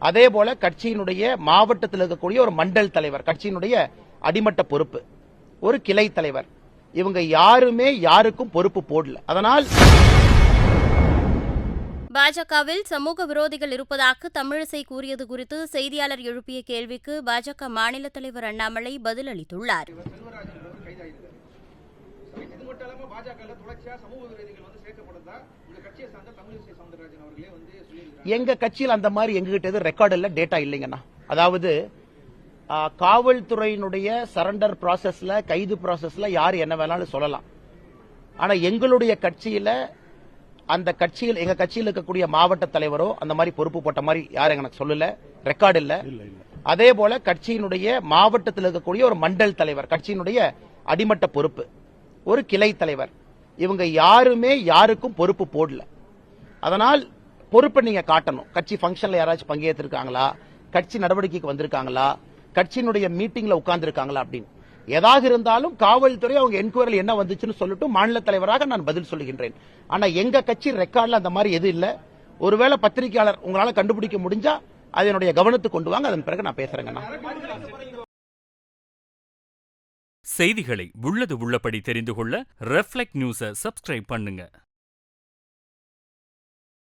அதே போல கட்சியினுடைய மாவட்டத்தில் இருக்கக்கூடிய ஒரு மண்டல் தலைவர், கட்சியினுடைய அடிமட்ட பொறுப்பு, ஒரு கிளை தலைவர், இவங்க யாருமே யாருக்கும் பொறுப்பு போடல. அதனால் பாஜகவில் சமூக விரோதிகள் இருப்பதாக தமிழிசை கூறியது குறித்து செய்தியாளர் எழுப்பிய கேள்விக்கு பாஜக மாநில தலைவர் அண்ணாமலை பதிலளித்துள்ளார். எங்க கட்சியில் அந்த மாதிரி எங்ககிட்ட ரெக்கார்டு இல்ல, டேட்டா இல்லைங்கண்ணா. அதாவது காவல்துறையினுடைய சரண்டர் ப்ராசஸ்ல, கைது ப்ராசஸ்ல யார் என்ன வேணாலும் சொல்லலாம். ஆனா எங்களுடைய கட்சியில, அந்த கட்சியில் எங்க கட்சியில் இருக்கக்கூடிய மாவட்ட தலைவரோ அந்த மாதிரி பொறுப்பு போட்ட மாதிரி யாரும் எனக்கு சொல்லல, ரெக்கார்டு இல்ல. அதே போல கட்சியினுடைய மாவட்டத்தில் இருக்கக்கூடிய ஒரு மண்டல் தலைவர், கட்சியினுடைய அடிமட்ட பொறுப்பு, ஒரு கிளை தலைவர், இவங்க யாருமே யாருக்கும் பொறுப்பு போடல. அதனால் பொறுப்பை நீங்க காட்டணும். கட்சி பங்கன்ல யாராச்சும் பங்கேற்றிருக்காங்களா, கட்சி நடவடிக்கைக்கு வந்திருக்காங்களா, கட்சியினுடைய மீட்டிங்ல உட்கார்ந்து இருக்காங்களா அப்படின்னு. எதாக இருந்தாலும் காவல்துறை அவங்க என்கொயரியில் என்ன வந்துச்சுன்னு சொல்லிட்டு மாநில தலைவராக நான் பதில் சொல்லுகின்றேன். ஆனா எங்க கட்சி ரெக்கார்ட்ல அந்த மாதிரி எது இல்ல. ஒருவேளை பத்திரிகையாளர் உங்களால கண்டுபிடிக்க முடிஞ்சா அது என்னுடைய கவனத்துக்கு கொண்டு வாங்க, அதன் பிறகு நான் பேசுறேங்கண்ணா. செய்திகளை உள்ளது உள்ளபடி தெரிந்து கொள்ள ரெஃப்ளெக்ட் நியூஸை சப்ஸ்கிரைப் பண்ணுங்க.